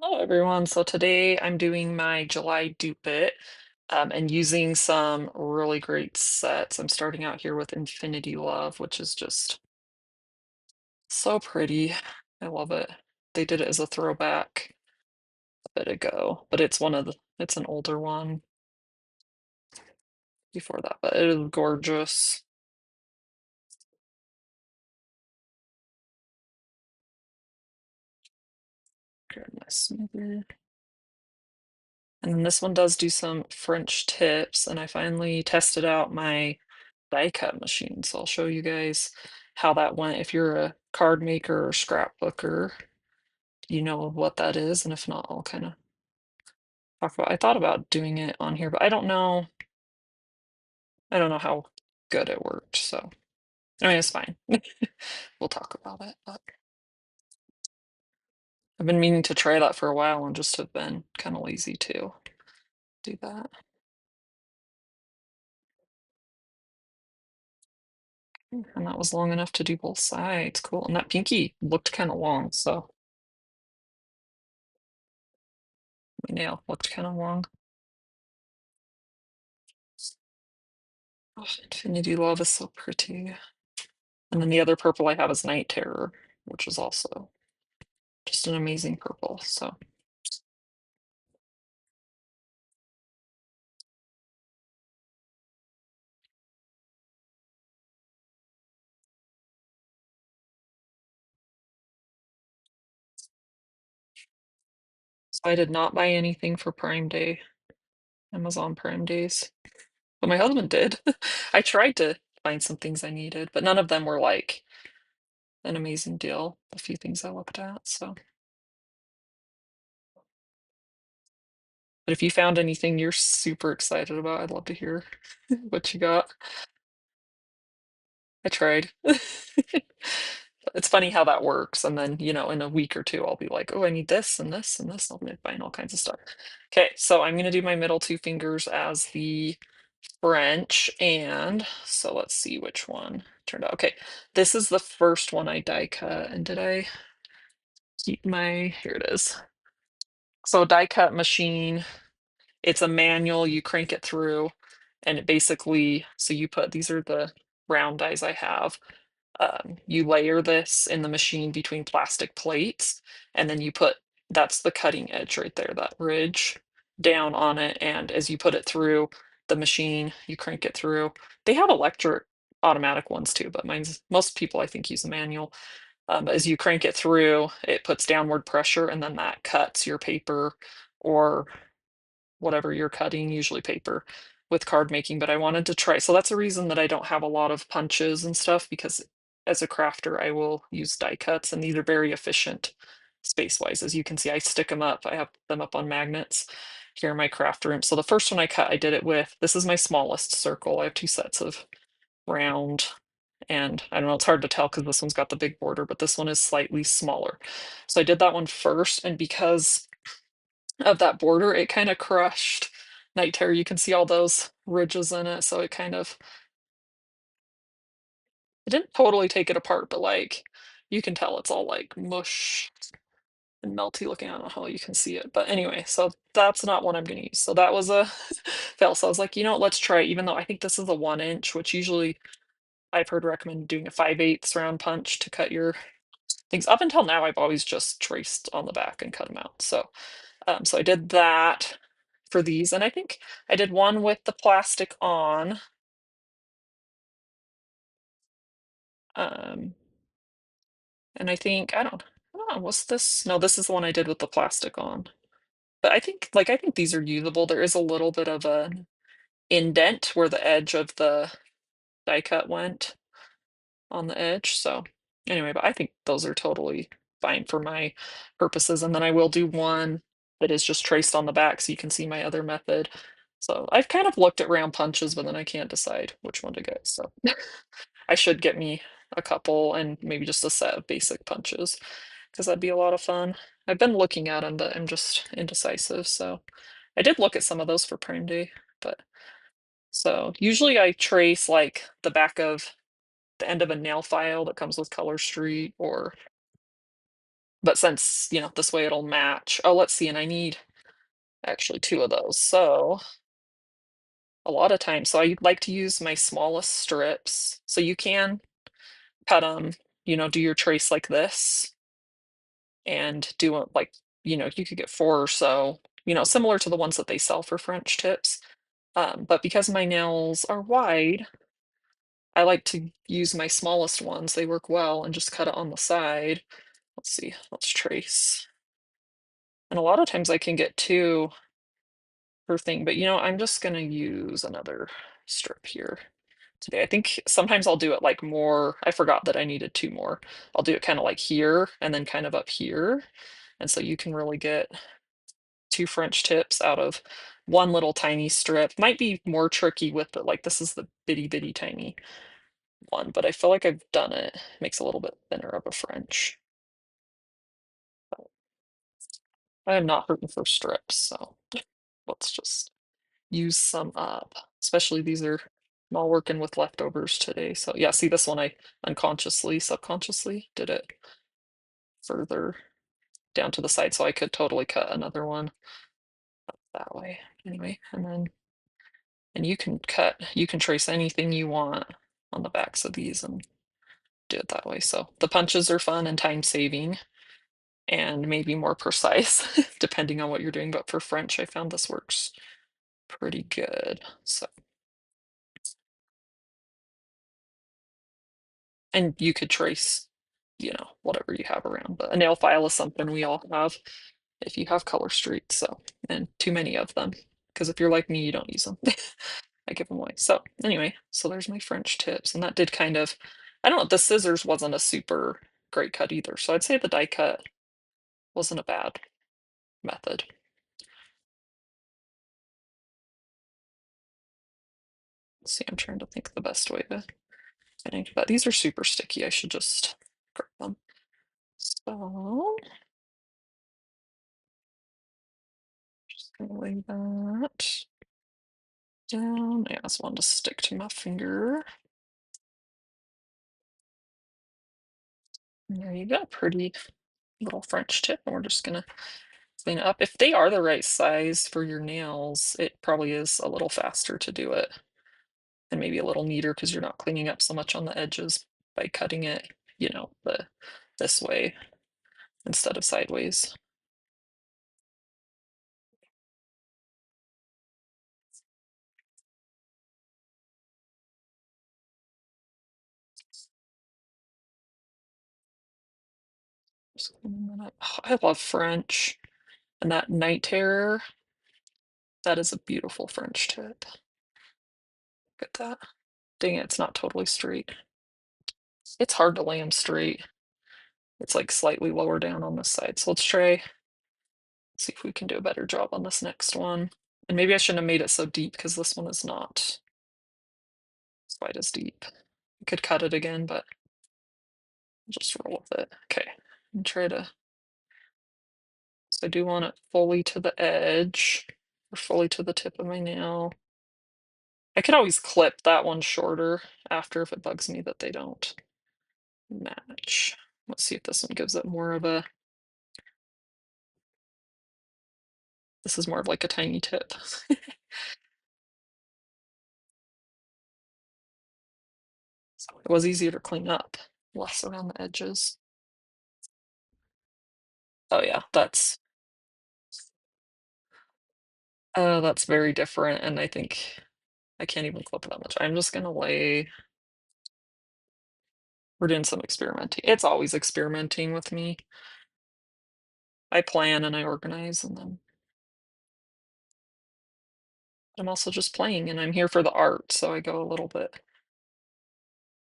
Hello everyone. So today I'm doing my July Dupe It and using some really great sets. I'm starting out here with Infinity Love, which is just so pretty. I love it. They did it as a throwback a bit ago, but it's an older one before that, but it is gorgeous. Goodness. And then this one does do some French tips, and I finally tested out my die cut machine. So I'll show you guys how that went. If you're a card maker or scrapbooker, you know what that is. And if not, I'll kind of talk about I thought about doing it on here, but I don't know how good it worked. So I mean it's fine. We'll talk about it. But I've been meaning to try that for a while and just have been kind of lazy to do that. And that was long enough to do both sides. Cool. And that pinky looked kind of long, so my nail looked kind of long. Oh, Infinity Love is so pretty. And then the other purple I have is Night Terror, which is also just an amazing purple. So I did not buy anything for Prime Day, Amazon Prime Days, but my husband did. I tried to find some things I needed, but none of them were like an amazing deal. A few things I looked at. So, but if you found anything you're super excited about, I'd love to hear what you got. I tried. It's funny how that works. And then, in a week or two, I'll be like, oh, I need this and this and this. I'll be buying all kinds of stuff. Okay, so I'm going to do my middle two fingers as the French. And so let's see which one turned out. Okay, this is the first one I die cut. And did I keep my, here it is. So die cut machine, it's a manual, you crank it through. And it basically, so you put, these are the round dies I have. You layer this in the machine between plastic plates, and then you put that's the cutting edge right there, that ridge down on it. And as you put it through the machine, you crank it through. They have electric automatic ones too, but most people I think use a manual. But as you crank it through, it puts downward pressure, and then that cuts your paper or whatever you're cutting, usually paper, with card making. But I wanted to try. So that's a reason that I don't have a lot of punches and stuff, because as a crafter, I will use die cuts, and these are very efficient space wise. As you can see, I stick them up. I have them up on magnets here in my craft room. So the first one I cut, I did it with, this is my smallest circle. I have two sets of round, and I don't know, it's hard to tell because this one's got the big border, but this one is slightly smaller. So I did that one first, and because of that border, it kind of crushed Night Terror. You can see all those ridges in it, so it didn't totally take it apart, but like you can tell it's all like mush and melty looking. I don't know how you can see it, but anyway, so that's not what I'm gonna use. So that was a fail. So I was like, let's try it, even though I think this is a 1 inch, which usually I've heard recommend doing a 5/8 round punch to cut your things. Up until now, I've always just traced on the back and cut them out. So I did that for these, and I think I did one with the plastic on. Um, and I don't know, what's this? No, this is the one I did with the plastic on. But I think these are usable. There is a little bit of an indent where the edge of the die cut went on the edge. So anyway, but I think those are totally fine for my purposes. And then I will do one that is just traced on the back so you can see my other method. So I've kind of looked at round punches, but then I can't decide which one to get. So I should get me a couple and maybe just a set of basic punches because that'd be a lot of fun. I've been looking at them, but I'm just indecisive. So I did look at some of those for Prime Day, but so usually I trace like the back of the end of a nail file that comes with Color Street, or But since, this way it'll match. Oh, let's see, and I need actually 2 of those. So, a lot of times so I like to use my smallest strips. So you can cut them, do your trace like this and do it like, you could get 4 or so, similar to the ones that they sell for French tips. But because my nails are wide, I like to use my smallest ones. They work well and just cut it on the side. Let's see, let's trace. And a lot of times I can get 2 per thing, but I'm just gonna use another strip here today. I think sometimes I'll do it like more. I forgot that I needed 2 more. I'll do it kind of like here and then kind of up here. And so you can really get 2 French tips out of one little tiny strip. Might be more tricky with it. Like this is the bitty bitty tiny one, but I feel like I've done it. Makes a little bit thinner of a French. I am not hurting for strips, so let's just use some up. Especially these are I'm all working with leftovers today. So yeah, see this one I unconsciously, subconsciously did it further down to the side so I could totally cut another one that way. Anyway, and you can trace anything you want on the backs of these and do it that way. So the punches are fun and time saving and maybe more precise depending on what you're doing. But for French, I found this works pretty good. So, and you could trace, whatever you have around. But a nail file is something we all have if you have color streaks. So, and too many of them. Because if you're like me, you don't use them. I give them away. So anyway, so there's my French tips, and that did kind of, I don't know, the scissors wasn't a super great cut either. So I'd say the die cut wasn't a bad method. Let's see, I'm trying to think the best way to finish, but these are super sticky. I should just grab them. So just gonna lay that down. Yeah, this one to stick to my finger. And there you go, pretty little French tip. And we're just gonna clean it up. If they are the right size for your nails, it probably is a little faster to do it and maybe a little neater because you're not cleaning up so much on the edges by cutting it, the this way instead of sideways. Just cleaning that up. Oh, I love French. And that night terror, that is a beautiful French tip. Look at that. Dang it, it's not totally straight. It's hard to lay them straight. It's like slightly lower down on this side. So let's try, see if we can do a better job on this next one. And maybe I shouldn't have made it so deep because this one is not quite as deep. I could cut it again, but I'll just roll with it. Okay, and try to, so I do want it fully to the edge or fully to the tip of my nail. I could always clip that one shorter after if it bugs me that they don't match. Let's see if this one gives it more of a, this is more of like a tiny tip. So it was easier to clean up, less around the edges. Oh yeah, that's very different, and I think I can't even clip that much. I'm just gonna lay, we're doing some experimenting. It's always experimenting with me. I plan and I organize, and then I'm also just playing, and I'm here for the art, so I go a little bit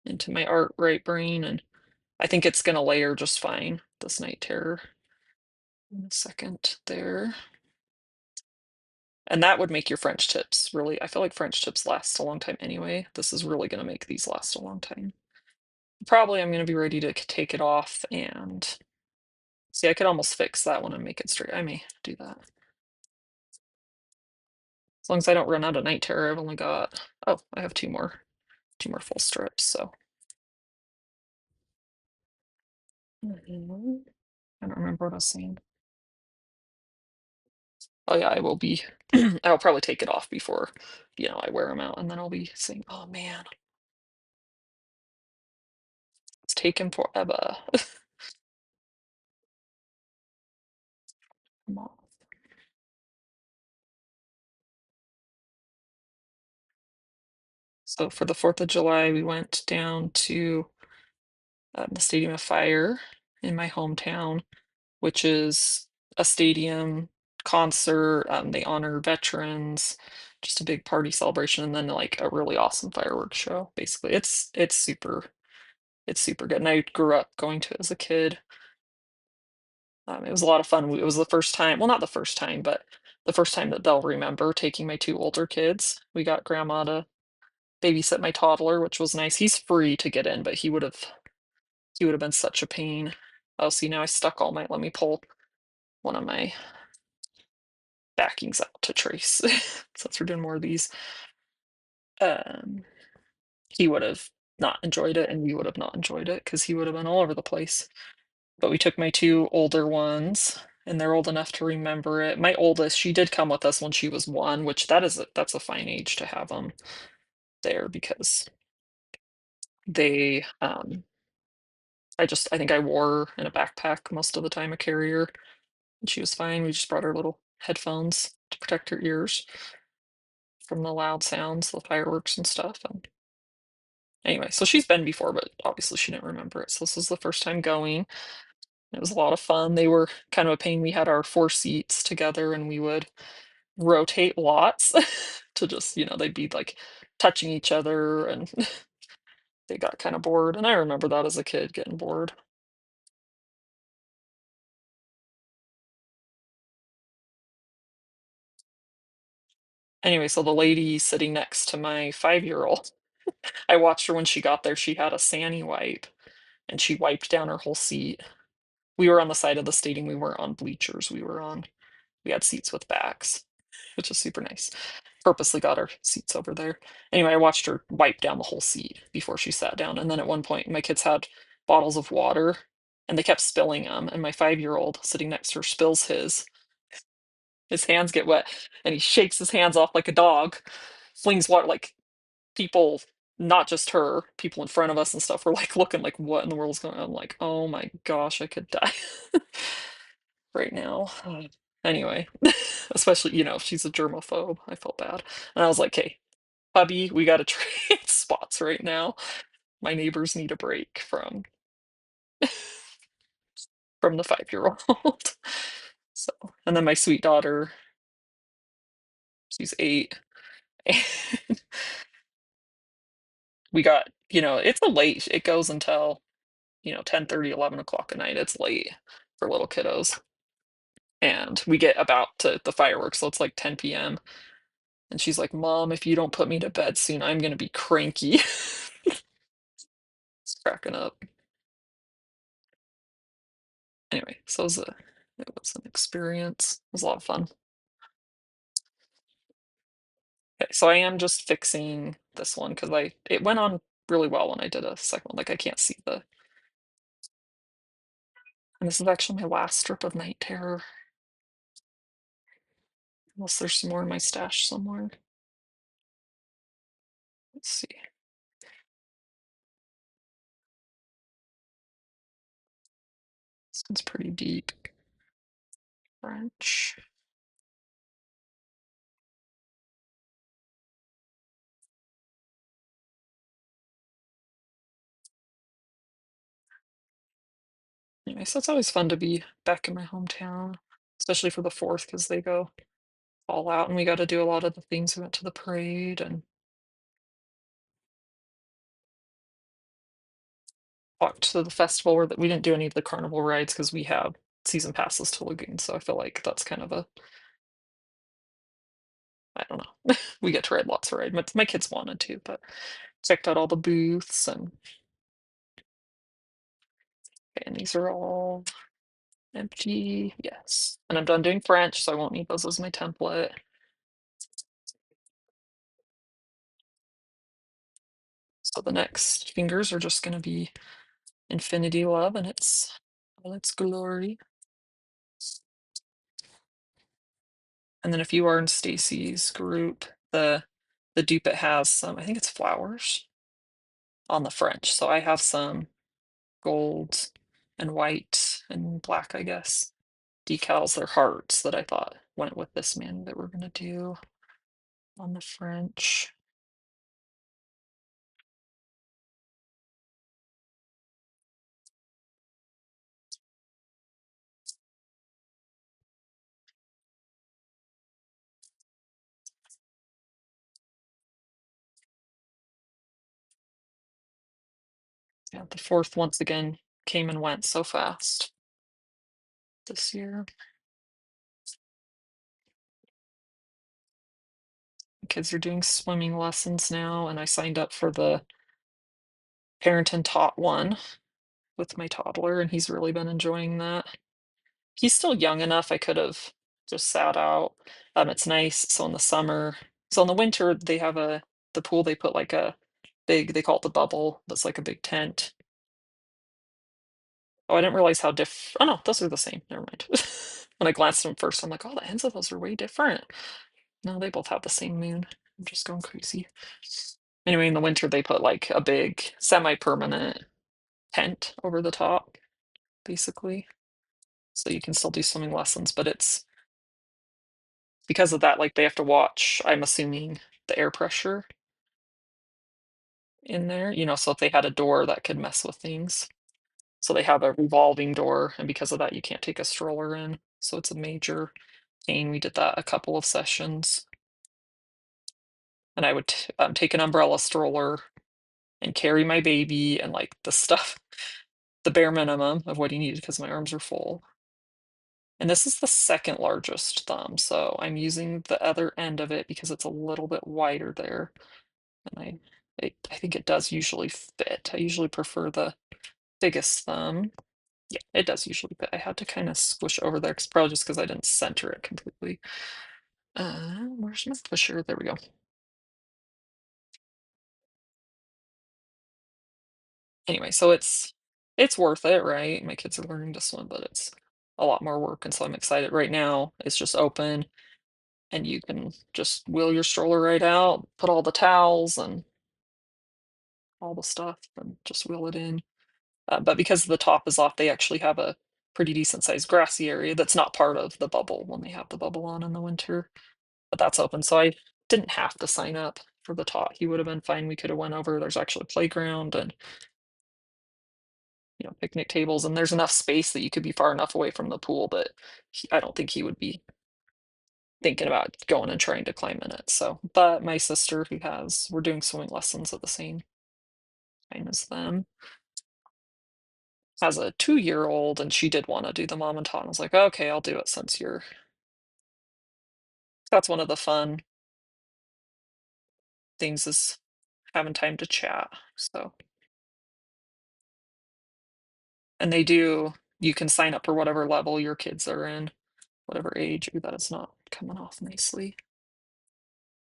into my art right brain, and I think it's gonna layer just fine, this Night Terror. In a second there. And that would make your French tips really, I feel like French tips last a long time anyway. This is really gonna make these last a long time. Probably I'm gonna be ready to take it off and see, I could almost fix that one and make it straight. I may do that. As long as I don't run out of Night Terror, I've only got, oh, I have two more full strips, so. Mhm. I don't remember what I was saying. Oh yeah, I will be. I'll probably take it off before, I wear them out, and then I'll be saying, "Oh man, it's taken forever." Come on. So for the 4th of July, we went down to the Stadium of Fire in my hometown, which is a stadium concert. They honor veterans, just a big party celebration, and then like a really awesome fireworks show. Basically, it's super good. And I grew up going to it as a kid. It was a lot of fun. It was the first time, well, not the first time, but the first time that they'll remember taking my two older kids. We got grandma to babysit my toddler, which was nice. He's free to get in, but he would have been such a pain. Oh, see, now I stuck all my, let me pull one of my backings out to trace since we're doing more of these. Um, he would have not enjoyed it, and we would have not enjoyed it because he would have been all over the place. But we took my two older ones, and they're old enough to remember it. My oldest, she did come with us when she was 1, which that's a fine age to have them there because they, I think I wore her in a backpack most of the time, a carrier, and she was fine. We just brought her little headphones to protect her ears from the loud sounds, the fireworks and stuff, and anyway, so she's been before, but obviously she didn't remember it, so this was the first time going. It was a lot of fun. They were kind of a pain. We had our 4 seats together, and we would rotate lots to just, they'd be, like, touching each other, and they got kinda bored, and I remember that as a kid, getting bored. Anyway, so the lady sitting next to my 5-year-old, I watched her when she got there. She had a Sani wipe, and she wiped down her whole seat. We were on the side of the stadium, we weren't on bleachers, we had seats with backs, which is super nice. Purposely got our seats over there. Anyway, I watched her wipe down the whole seat before she sat down, and then at one point, my kids had bottles of water, and they kept spilling them. And my 5-year-old sitting next to her spills his. His hands get wet, and he shakes his hands off like a dog, flings water, like, people, not just her, people in front of us and stuff were, like, looking like, "What in the world is going on?" I'm like, "Oh my gosh, I could die right now." Anyway, especially, if she's a germaphobe, I felt bad. And I was like, "Hey, hubby, we gotta trade spots right now. My neighbors need a break from the 5-year-old." So, and then my sweet daughter, she's 8, and we got, it's a late, it goes until, 10:30, 11 o'clock at night. It's late for little kiddos. And we get about to the fireworks, so it's like 10 PM. And she's like, "Mom, if you don't put me to bed soon, I'm gonna be cranky." It's cracking up. Anyway, so it was an experience. It was a lot of fun. Okay, so I am just fixing this one because it went on really well when I did a second one. Like I can't see and this is actually my last strip of night terror, unless there's some more in my stash somewhere. Let's see. This one's pretty deep. French. Anyway, so it's always fun to be back in my hometown, especially for the 4th because they go all out and we got to do a lot of the things. We went to the parade and walked to the festival where we didn't do any of the carnival rides because we have season passes to Lagoon. So I feel like that's kind of I don't know. We get to ride lots of rides. My kids wanted to, but checked out all the booths and these are all empty. Yes. And I'm done doing French, so I won't need those as my template. So the next fingers are just gonna be Infinity Love and its all its glory. And then if you are in Stacy's group, the dupe it has some, I think it's flowers on the French. So I have some gold and white and black, I guess. Decals, they're hearts that I thought went with this manu that we're gonna do on the French. Yeah, the fourth once again came and went so fast this year. Kids are doing swimming lessons now, and I signed up for the parent and taught one with my toddler, and he's really been enjoying that. He's still young enough, I could have just sat out. It's nice. So in the summer, so in the winter, they have the pool, they put like a big, they call it the bubble, that's like a big tent. Oh, I didn't realize how oh no, those are the same. Never mind. When I glanced at them first, I'm like, oh, the ends of those are way different. No, they both have the same moon. I'm just going crazy. Anyway, in the winter, they put like a big semi-permanent tent over the top, basically. So you can still do swimming lessons, but it's because of that, like they have to watch, I'm assuming, the air pressure in there, so if they had a door that could mess with things. So they have a revolving door, and because of that, you can't take a stroller in. So it's a major pain. We did that a couple of sessions. And I would take an umbrella stroller and carry my baby and like the stuff, the bare minimum of what he needed because my arms are full. And this is the second largest thumb, so I'm using the other end of it because it's a little bit wider there. And I think it does usually fit. I usually prefer the biggest thumb. Yeah, it does usually fit. I had to kind of squish over there, probably just because I didn't center it completely. Where's my pusher? There we go. Anyway, so it's worth it, right? My kids are learning to swim, but it's a lot more work, and so I'm excited. Right now, it's just open, and you can just wheel your stroller right out, put all the towels and all the stuff, and just wheel it in. But because the top is off, they actually have a pretty decent sized grassy area that's not part of the bubble when they have the bubble on in the winter. But that's open, so I didn't have to sign up for the tot. He would have been fine. We could have went over. There's actually a playground and picnic tables, and there's enough space that you could be far enough away from the pool that I don't think he would be thinking about going and trying to climb in it. So, but my sister, we're doing swimming lessons at the same time as them, has a 2-year-old, and she did want to do the mom and tot. I was like, okay, I'll do it since that's one of the fun things is having time to chat. So, and you can sign up for whatever level your kids are in, whatever age. Ooh, that is not coming off nicely.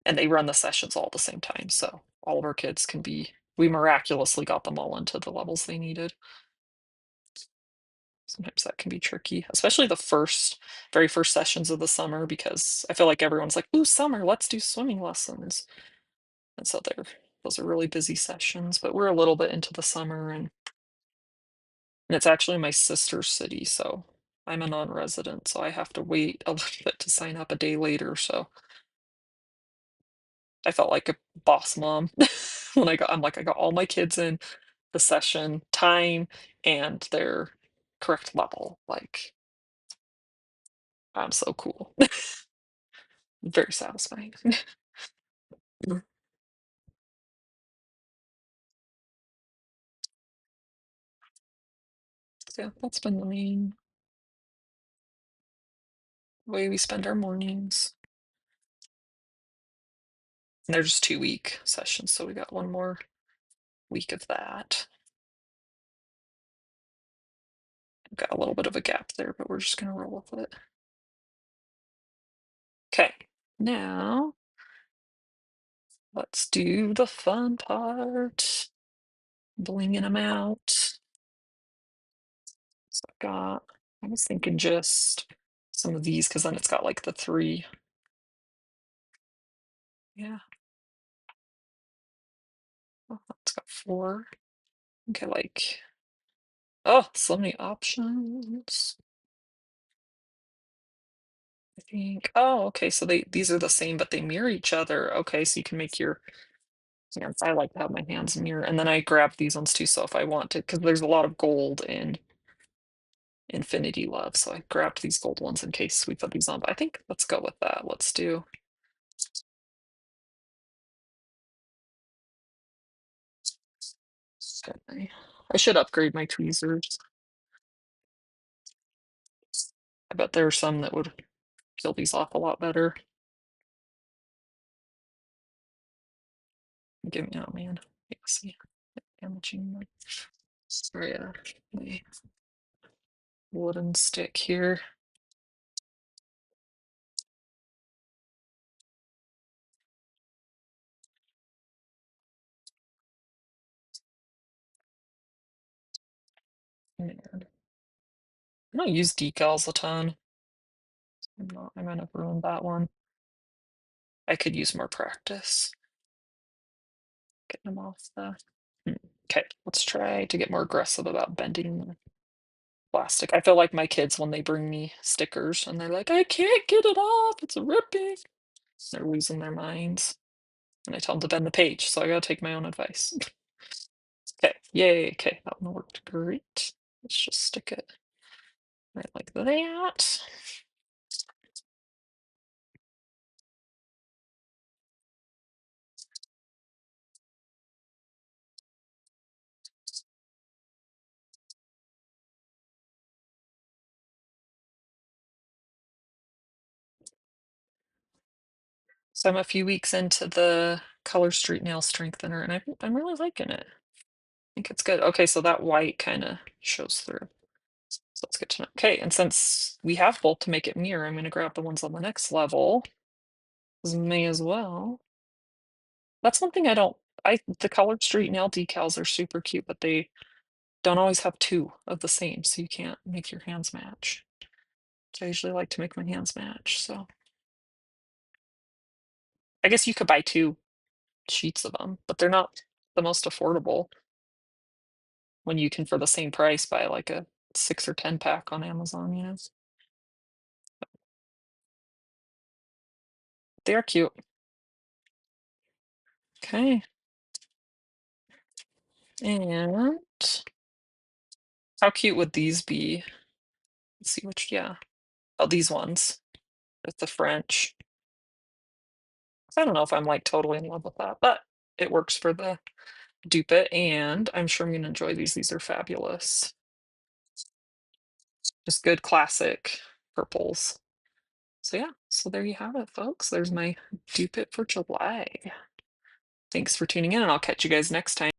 And they run the sessions all at the same time, so all of our kids we miraculously got them all into the levels they needed. Sometimes that can be tricky, especially the very first sessions of the summer, because I feel like everyone's like, "Ooh, summer, let's do swimming lessons." And so those are really busy sessions, but we're a little bit into the summer, and it's actually my sister's city, so I'm a non-resident, so I have to wait a little bit to sign up a day later, so I felt like a boss mom when I'm like, I got all my kids in the session time and their correct level. Like, I'm so cool. Very satisfying. Mm. So yeah, that's been the main way we spend our mornings. And they're just 2-week sessions, so we got one more week of that. We've got a little bit of a gap there, but we're just gonna roll with it. Okay, now let's do the fun part. Blinging them out. So I was thinking just some of these because then it's got like the three Yeah. Oh, it's got 4. Okay, like, oh, so many options. I think. Oh, okay. So these are the same, but they mirror each other. Okay, so you can make your hands. I like to have my hands mirror, and then I grab these ones too. So if I want to, because there's a lot of gold in Infinity Love, so I grabbed these gold ones in case we put these on. But I think let's go with that. Let's do. Okay. I should upgrade my tweezers. I bet there are some that would peel these off a lot better. Give me, oh man, yeah, see, damaging my, sorry, my wooden stick here. Man, I don't use decals a ton. I might have ruined that one. I could use more practice getting them off the. Okay, let's try to get more aggressive about bending the plastic. I feel like my kids when they bring me stickers and they're like, I can't get it off, it's ripping. They're losing their minds. And I tell them to bend the page, so I gotta take my own advice. Okay, yay, okay, that one worked great. Let's just stick it right like that. So I'm a few weeks into the Color Street Nail Strengthener, and I'm really liking it. I think it's good. Okay, so that white kind of shows through. So that's good to know. Okay, and since we have both to make it mirror, I'm going to grab the ones on the next level. 'Cause may as well. That's one thing I don't. The Colored Street Nail decals are super cute, but they don't always have 2 of the same, so you can't make your hands match. So I usually like to make my hands match. So I guess you could buy 2 sheets of them, but they're not the most affordable when you can, for the same price, buy like a 6 or 10 pack on Amazon, you know? They are cute. Okay. And how cute would these be? Let's see which, yeah. Oh, these ones with the French. I don't know if I'm like totally in love with that, but it works for the dupe it, and I'm sure I'm gonna enjoy these. These are fabulous. Just good classic purples. So yeah, so there you have it, folks. There's my dupe it for July. Thanks for tuning in, and I'll catch you guys next time.